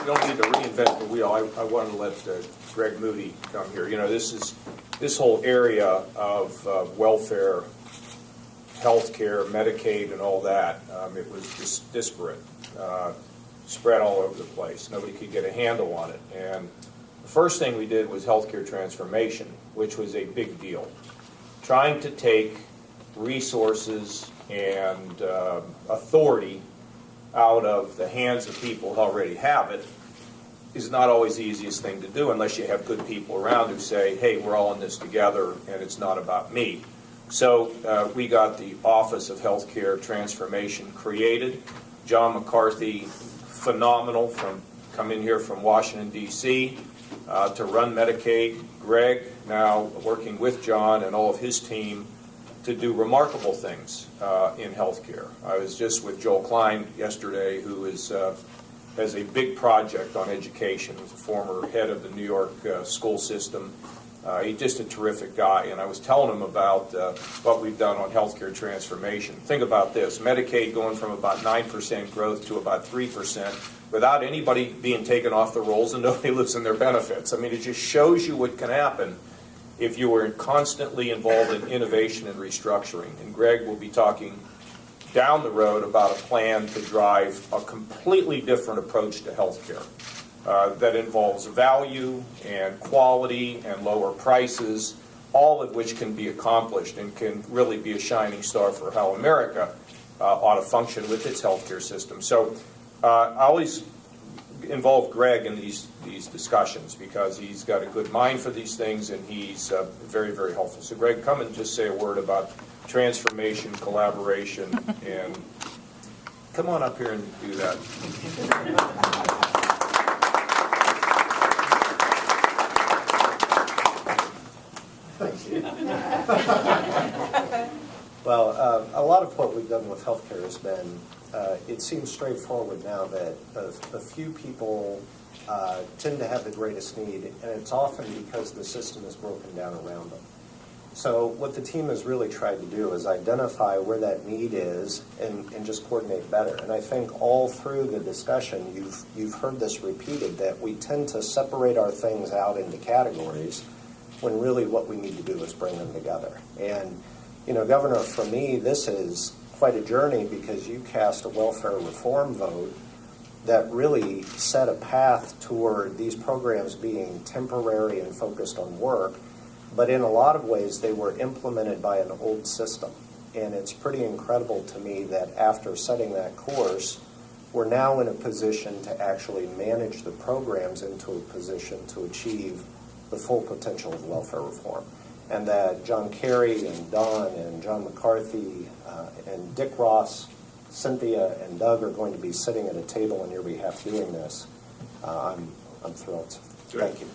don't need to reinvent the wheel. I want to let Greg Moody come here. You know, this whole area of welfare, healthcare, Medicaid, and all that. It was just disparate, spread all over the place. Nobody could get a handle on it. And the first thing we did was healthcare transformation, which was a big deal. Trying to take resources and authority out of the hands of people who already have it is not always the easiest thing to do unless you have good people around who say, hey, we're all in this together and it's not about me. So we got the Office of Healthcare Transformation created. John McCarthy, phenomenal, come in here from Washington, D.C. To run Medicaid. Greg, now working with John and all of his team to do remarkable things in healthcare. I was just with Joel Klein yesterday, who has a big project on education. He's a former head of the New York school system. He's just a terrific guy, and I was telling him about what we've done on healthcare transformation. Think about this: Medicaid going from about 9% growth to about 3%, without anybody being taken off the rolls and nobody losing their benefits. I mean, it just shows you what can happen if you were constantly involved in innovation and restructuring. And Greg will be talking down the road about a plan to drive a completely different approach to healthcare that involves value and quality and lower prices, all of which can be accomplished and can really be a shining star for how America ought to function with its healthcare system. So I always involve Greg in these discussions because he's got a good mind for these things and he's very, very helpful. So Greg, come and just say a word about transformation, collaboration, and come on up here and do that. Thank you. Well, a lot of what we've done with healthcare has been, it seems straightforward now that a few people tend to have the greatest need, and it's often because the system is broken down around them. So what the team has really tried to do is identify where that need is and just coordinate better. And I think all through the discussion, you've heard this repeated, that we tend to separate our things out into categories when really what we need to do is bring them together. And, you know, Governor, for me, this is quite a journey because you cast a welfare reform vote that really set a path toward these programs being temporary and focused on work, but in a lot of ways they were implemented by an old system. And it's pretty incredible to me that after setting that course, we're now in a position to actually manage the programs into a position to achieve the full potential of welfare reform. And that John Kerry and Don and John McCarthy and Dick Ross, Cynthia and Doug are going to be sitting at a table on your behalf doing this. I'm thrilled. Thank you.